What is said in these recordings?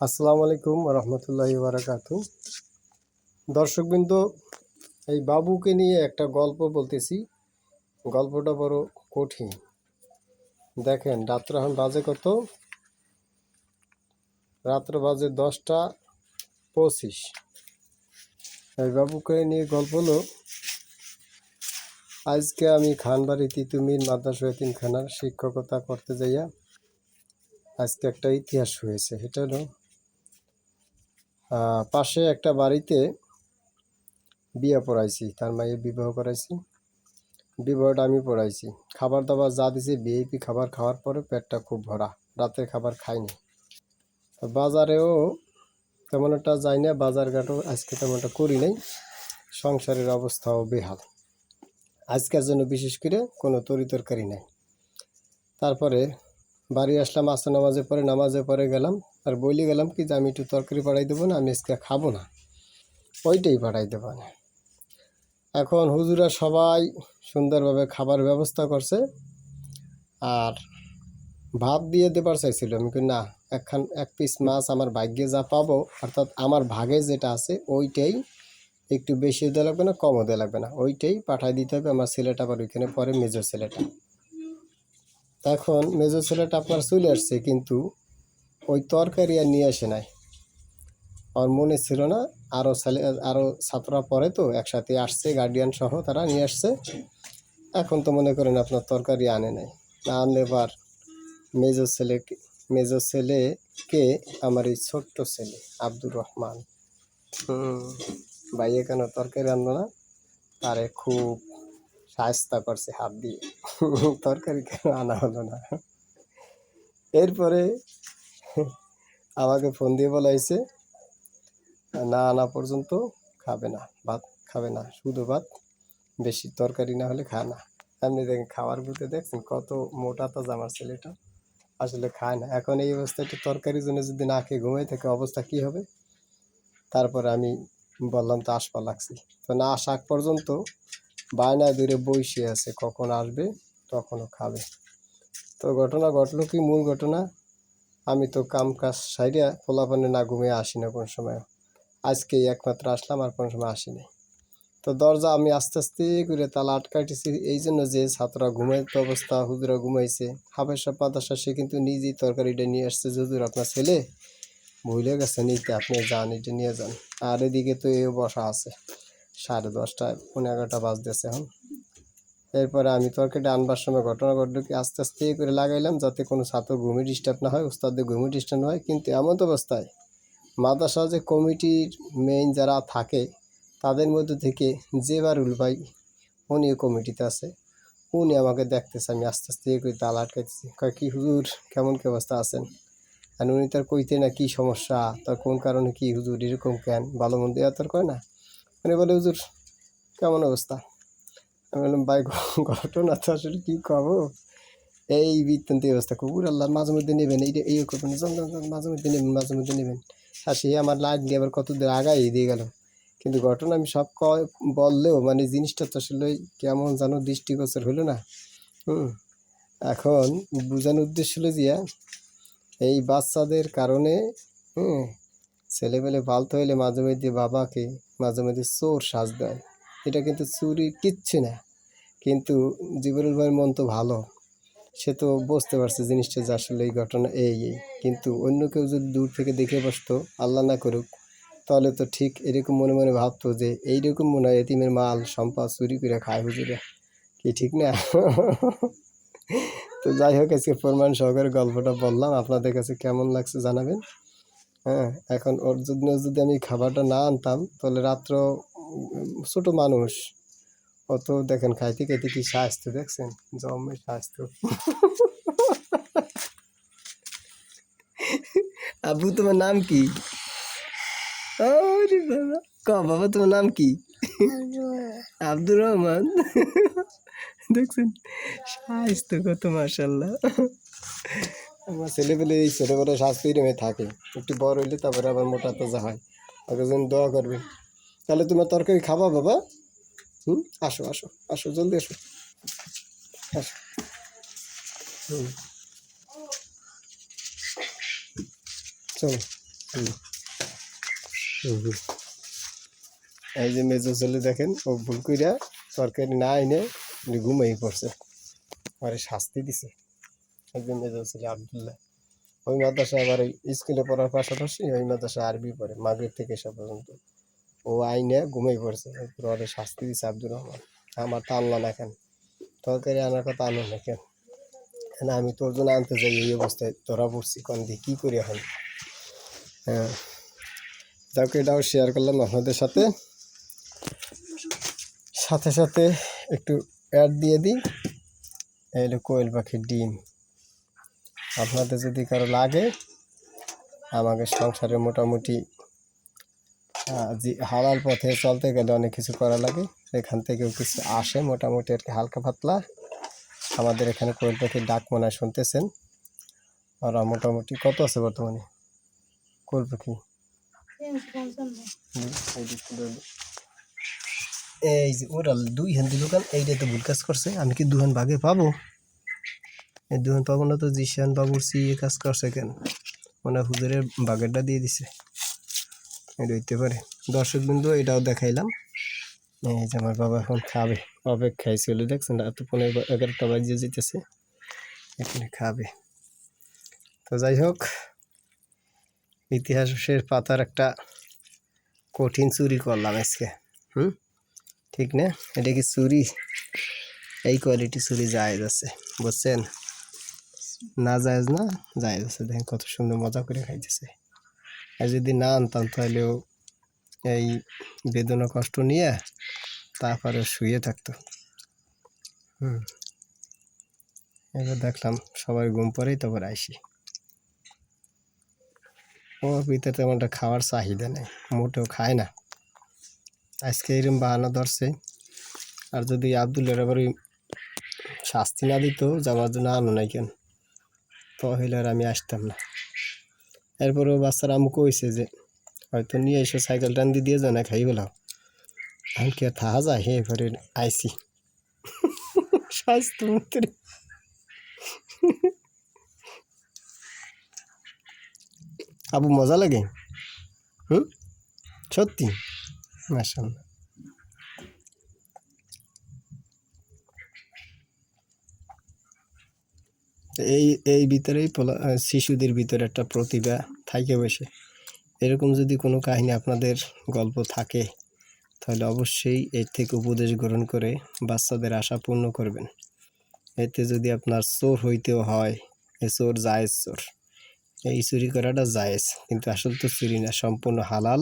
আসসালামু আলাইকুম রহমতুল্লাহি বারাকাতু। দর্শকবৃন্দ, এই বাবুকে নিয়ে একটা গল্প বলতেছি। গল্পটা বড় কঠিন। দেখেন, রাত্র এখন বাজে কত? রাত্র বাজে 10টা 25। এই বাবুকে নিয়ে গল্প হলো, আজকে আমি খানবাড়ি তিতুমির মাদ্রাসা এতিমখানার শিক্ষকতা করতে যাইয়া আজকে একটা ইতিহাস হয়েছে। এটা হলো, পাশে একটা বাড়িতে বিয়ে পড়াইছি, তার মায়ের বিবাহ করাইছি। বিবাহটা আমি পড়াইছি। খাবার দাবার যা দিছি ভিআইপি খাবার খাওয়ার পরে পেটটা খুব ভরা। রাতের খাবার খাইনি। তো বাজারেও তেমন একটা যাই না, বাজারঘাটও আজকে তেমন একটা করি নাই। সংসারের অবস্থাও বেহাল। আজকের জন্য বিশেষ করে কোনো তরি তরকারি নাই। তারপরে বাড়ি আসলাম, আসর নামাজে পরে গেলাম। আর বলি গেলাম কি যে আমি একটু তরকারি পাঠাই দেবো না, আমি আজকে খাবো না, ওইটাই পাঠাই দেবো না। এখন হুজুরা সবাই সুন্দরভাবে খাবার ব্যবস্থা করছে, আর ভাত দিয়ে দেবার চাইছিল। আমি কই না, এক পিস মাছ আমার ভাগ্যে যা পাবো, অর্থাৎ আমার ভাগে যেটা আছে ওইটাই, একটু বেশি দেওয়া লাগবে না, কমও দেওয়া লাগবে না, ওইটাই পাঠাই দিতে হবে। আমার ছেলেটা আবার ওইখানে পরে, মেজো ছেলেটা। এখন মেজো ছেলেটা আপনার চলে আসছে, কিন্তু ওই তরকারি আর নিয়ে আসে নাই। আমার মনে ছিল না, আরও ছাত্ররা পরে তো একসাথে আসছে, গার্ডিয়ান সহ তারা নিয়ে আসছে। এখন তো মনে করেন আপনার তরকারি আনে নাই, না আনলে এবার মেজো ছেলেকে আমার এই ছোট্ট ছেলে আব্দুর রহমান, ভাইয়ে কেন তরকারি আনলো না, তারে খুব সাহায্য করছে হাত দিয়ে। তরকারি কেন আনা হলো না। এরপরে আমাকে ফোন দিয়ে বলাইছে, না আনা পর্যন্ত খাবে না, ভাত খাবে না, শুধু ভাত, বেশি তরকারি না হলে খায় না। আপনি দেখেন খাওয়ার বুঝতে দেখছেন কত মোটা তাজা আমার ছেলেটা, আসলে খায় না। এখন এই অবস্থায় একটু তরকারির জন্য যদি না খেয়ে ঘুমাই থাকে, অবস্থা কী হবে। তারপরে আমি বললাম তো আসপা লাগছি, তো না আসাক পর্যন্ত বায়নায় দূরে বসে আছে, কখন আসবে তখনও খাবে। তো ঘটনা ঘটলো কি, মূল ঘটনা, আমি তো কাম কাজ সাইডে পোলাপানে না ঘুমিয়ে আসি না কোন সময়। আজকেই একমাত্র আসলাম, আর কোনো সময় আসিনি। তো দরজা আমি আস্তে আস্তে করে তালা আটকাইতেছি, এই জন্য যে ছাত্ররা ঘুমাইতে অবস্থা, হুজুরা ঘুমাইছে। হাফেজ মাদ্রাসা সে কিন্তু নিজেই তরকারিটা নিয়ে আসছে, হুজুর আপনার ছেলে ভুলে গেছে নিতে, আপনি যান, এটা নিয়ে যান। আর এদিকে তো এও বসা আছে, 10:30 11টা বাজতেছে এখন। এরপরে আমি তরকারিটা আনবার সময় ঘটনা ঘটলো কি, আস্তে আস্তে করে লাগাইলাম যাতে কোনো ছাত্র ঘুমে ডিস্টার্ব না হয়, উস্তাদের ঘুমে ডিস্টার্ব না হয়। কিন্তু এমন অবস্থায় মাদ্রাসা যে কমিটির মেইন যারা থাকে, তাদের মধ্যে থেকে জেবারুল ভাই, উনিও কমিটিতে আছে, উনি আমাকে দেখতেছে। আমি আস্তে আস্তে করে তালা আটকাইতেছি, কয় কি হুজুর, কেমন কি অবস্থা আছেন। আর উনি তার কইতে না কি সমস্যা, তার কোন কারণে কি হুজুর এরকম কেন, ভালো মন্দ তার কয় না। উনি বলে, হুজুর কেমন অবস্থা। আমি বললাম, ভাই ঘটনা তো আসলে কী কব, এই বৃত্তান্তি অবস্থা, কুকুর আল্লাহ মাঝে মধ্যে নেবেন, এইটা এই করবেন, মাঝে মধ্যে নেবেন, মাঝে মধ্যে নেবেন। আর সে আমার লাইট দিয়ে আবার কত দূর আগাই দিয়ে গেল। কিন্তু ঘটনা আমি সব বললেও মানে জিনিসটা তো আসলে কেমন যেন দৃষ্টিগোচর হলো না। এখন বোঝানোর উদ্দেশ্য হলো যে এই বাচ্চাদের কারণে ছেলেবেলে পালতে হইলে মাঝে মধ্যে বাবাকে মাঝে মধ্যে চোর সাজ দেয়। এটা কিন্তু চুরি কিচ্ছু না। কিন্তু জিবরুল ভাইয়ের মন তো ভালো, সে তো বুঝতে পারছে জিনিসটা যে আসলে এই ঘটনা এই। কিন্তু অন্য কেউ যদি দূর থেকে দেখে বসতো, আল্লাহ না করুক, তাহলে তো ঠিক এরকম মনে মনে ভাবতো যে এইরকম মনে হয় এতিমের মাল সম্পদ চুরি করে খায় হুজুরে, কি ঠিক না? তো যাই হোক, আজকে প্রমাণ সহকারে গল্পটা বললাম, আপনাদের কাছে কেমন লাগছে জানাবেন। এখন ওর জন্য যদি আমি খাবারটা না আনতাম, তাহলে রাত্র, ছোট মানুষ, অত দেখেন খাইতে খাইতে কি স্বাস্থ্য দেখছেন, জমে স্বাস্থ্য। আবু তোমার নাম কি? আরে বাবা, বাবা তোমার নাম কি? আব্দুর রহমান। দেখছেন স্বাস্থ্য কত, মাশাল্লাহ। আমার ছেলেপেলে এই ছোটোবেলায় স্বাস্থ্য এরমে থাকে, একটু বড় হইলে তারপরে আবার মোটা তাজা হয়। ওকে যেন দোয়া করবে। তাহলে তোমার তরকারি খাবা বাবা? আসো আসো আসো, জলদি আসো, আসো। চলো। হুম, হুম, হুম। এই যে মেজো ছেলে দেখেন, ও ভুল কইরা তরকারি না এনে উনি ঘুমিয়ে পড়ছে, আরে শাস্তি দিছে। এই যে মেজো ছেলে আবদুল্লাহ, ওই মাদ্রাসা আবার ওই স্কুলে পড়ার পাশাপাশি ওই মাদ্রাসা আরবি পড়ে মাগরিব থেকে এসা পর্যন্ত। ও আইনে ঘুমিয়ে পড়ছে, এরপর ওরে শাস্তি দিছে আব্দুর রহমান। আমার তা আনলা না কেন, তরকারি আনার কথা আনো না কেন, না আমি তোর জন্য আনতে যাই, এই অবস্থায় ধরা পড়ছি, কন দিয়ে কী করি এখন। হ্যাঁ, যাকে এটাও শেয়ার করলাম আপনাদের সাথে। সাথে সাথে একটু অ্যাড দিয়ে দিই, এই হলো কোয়েল পাখির ডিম। আপনাদের যদি কারো লাগে, আমাদের সংসারে মোটামুটি যে হালাল পথে চলতে গেলে অনেক কিছু করা লাগে, এখান থেকেও কিছু আসে মোটামুটি আর কি, হালকা পাতলা। আমাদের এখানে কোয়েল পাখির ডাক মনে হয় শুনতেছেন। ওরা মোটামুটি কত আছে বর্তমানে কোয়েল পাখি? এই যে ওরা দুই হান্দি দোকান, এইটা তো ভুল কাজ করছে। আমি কি দুহান ভাগে পাবো? এই দুহান পাবো না তো জিশান বাবুর সি এ কাজ করছে কেন? মনে হয় হুজুরের বাগেরটা দিয়ে দিছে, এটা হইতে পারে। দর্শক বিন্দু, এটাও দেখাইলাম। এই যে আমার বাবা এখন খাবে, অপেক্ষায় ছিল, দেখছেন রাত 11টা বাজিয়ে যেতেছে, এখানে খাবে। তো যাই হোক, ইতিহাসের পাতার একটা কঠিন চুরি করলাম আজকে। ঠিক না? এটা কি চুরি? এই কোয়ালিটি চুরি জায়েজ আছে, বুঝছেন? না জায়েজ না, জায়েজ আছে। দেখেন কত সুন্দর মজা করে খাইতেছে। আর যদি না আনতাম তাহলেও এই বেদনা কষ্ট নিয়ে তারপরে শুয়ে থাকতো। এবার দেখলাম সবাই ঘুম পড়েই তারপর আইসি। ও ভিতরে তেমনটা খাওয়ার চাহিদা নেই, মোটেও খায় না। আজকে এরকম বাহানা ধরছে। আর যদি আবদুল্লার আবার ওই শাস্তি না দিত যাওয়ার জন্য আনো নাই কেন, তাহলে আর আমি আসতাম না। এরপরেও বাচ্চারা আমাকে কইছে যে হয়তো নিয়ে এসে সাইকেল টান দিয়ে যায় না, খাই গেলাম। আমি কি আর থাকা যায়? হে এবারে আইসি স্বাস্থ্য মন্ত্রী। আবু মজা লাগে? সত্যি? মাশাআল্লাহ। এই এই ভিতরেই শিশুদের ভিতরে একটা প্রতিভা থাকে বসে। এরকম যদি কোনো কাহিনী আপনাদের গল্প থাকে, তাহলে অবশ্যই এর থেকে উপদেশ গ্রহণ করে বাচ্চাদের আশা পূর্ণ করবেন। এতে যদি আপনার চোর হইতেও হয়, এ চোর জায়েজ চোর, এই চুরি করাটা জায়েজ, কিন্তু আসল তো চুরি না, সম্পূর্ণ হালাল।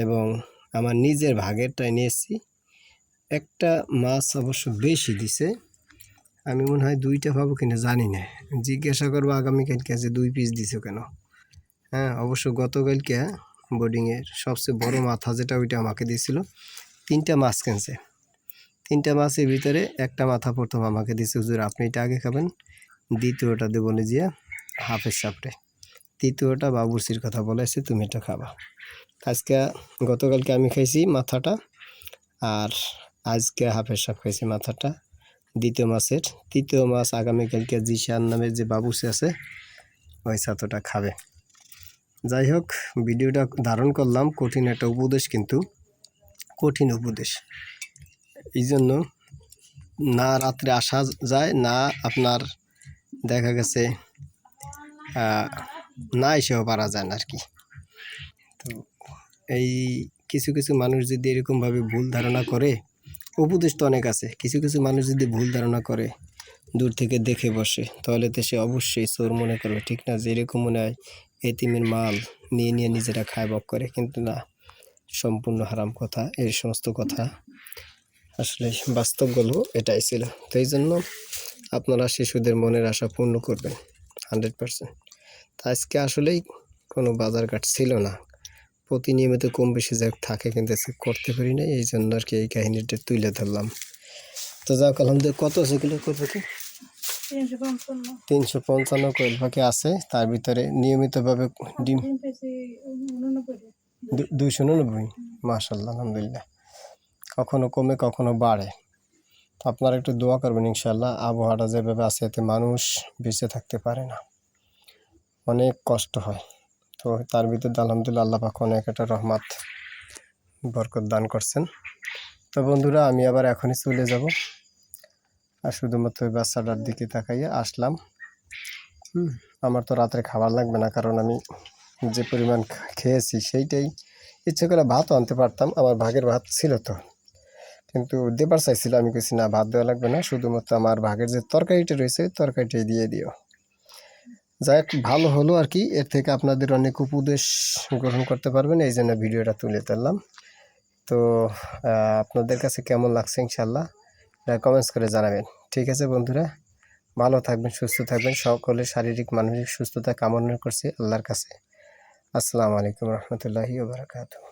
এবং আমার নিজের ভাগেরটাই নিয়েছি। একটা মাছ অবশ্য বেশি দিছে, আমি মনে হয় 2টা পাবো কিনা জানি না, জিজ্ঞাসা করবো আগামীকালকে যে 2 পিস দিছো কেন। হ্যাঁ, অবশ্য গতকালকে বোর্ডিংয়ের সবচেয়ে বড় মাথা যেটা, ওইটা আমাকে দিয়েছিল। 3টা মাছ কিনছে, 3টা মাছের ভিতরে একটা মাথা প্রথম আমাকে দিয়েছে, হুজুর আপনি এটা আগে খাবেন, দ্বিতীয়টা দেবো নিজে হাফেজ সাপড়ে, তৃতীয়টা বাবুর্চির কথা বলেছে তুমি এটা খাবা। আজকে গতকালকে আমি খাইছি মাথাটা, আর আজকে হাফেজ সাপ খাইছি মাথাটা দ্বিতীয় মাছের। তৃতীয় মাছ আগামীকালকে জিশান নামে যে বাবুর্চি আছে, ওই ছাত্রটা খাবে। যাই হোক, ভিডিওটা ধারণ করলাম কঠিন একটা উপদেশ, কিন্তু কঠিন উপদেশ। এই জন্য না রাত্রে আসা যায় না, আপনার দেখা গেছে না এসেও পারা যায় না আর কি। তো এই কিছু কিছু মানুষ যদি এরকমভাবে ভুল ধারণা করে, উপদেশ তো অনেক আছে, কিছু কিছু মানুষ যদি ভুল ধারণা করে, দূর থেকে দেখে বসে, তাহলে তো সে অবশ্যই চোর মনে করবে, ঠিক না? যে এরকম মনে হয় এতিমের মাল নিয়ে নিয়ে নিজেরা খায় বক করে, কিন্তু না, সম্পূর্ণ হারাম কথা। এই সমস্ত কথা আসলে বাস্তব গল্প এটাই ছিল। তো এই জন্য আপনারা শিশুদের মনের আশা পূর্ণ করবেন 100%। তা আজকে আসলেই কোনো বাজারঘাট ছিল না, প্রতিনিয়মিত কম বেশি যা থাকে, কিন্তু আজকে করতে পারি না, এই জন্য আর কি এই কাহিনিটা তুলে ধরলাম। তো যাক, আলহামদুলিল্লাহ। কত আছে কিলো কোয়েল পাখি? 355 কোয়েল পাখি আছে, তার ভিতরে নিয়মিতভাবে ডিম 299। মাশাআল্লাহ, আলহামদুলিল্লাহ। কখনো কমে কখনো বাড়ে। তো আপনারা একটু দোয়া করবেন ইনশাআল্লাহ। আবহাওয়াটা যেভাবে আছে, এতে মানুষ বেঁচে থাকতে পারে না, অনেক কষ্ট হয়। তো তার ভিতরে আলহামদুলিল্লাহ আল্লাহ পাক অনেক একটা রহমত বরকত দান করছেন। তো বন্ধুরা আমি আবার এখনই চলে যাব, আর শুধুমাত্র ওই বাচ্চাটার দিকে তাকাইয়ে আসলাম। আমার তো রাত্রে খাবার লাগবে না, কারণ আমি যে পরিমাণ খেয়েছি সেইটাই, ইচ্ছে করে ভাতও আনতে পারতাম, আমার ভাগের ভাত ছিল তো, কিন্তু দেবার চাইছিল, আমি কিছু না, ভাত দেওয়া লাগবে না, শুধুমাত্র আমার ভাগের যে তরকারিটা রয়েছে তরকারিটাই দিয়ে দিও। যাই হোক, ভালো হলো আর কি, এর থেকে আপনাদের অনেক উপদেশ গ্রহণ করতে পারবেন, এই জন্য ভিডিওটা তুলে ধরলাম। তো আপনাদের কাছে কেমন লাগছে ইনশাল্লাহ কমেন্টস করে জানাবেন। ঠিক আছে বন্ধুরা, ভালো থাকবেন, সুস্থ থাকবেন, সকলের শারীরিক মানসিক সুস্থতা কামনা করছি আল্লাহর কাছে। আসসালামু আলাইকুম রহমতুল্লাহি ওয়া বারাকাতুহু।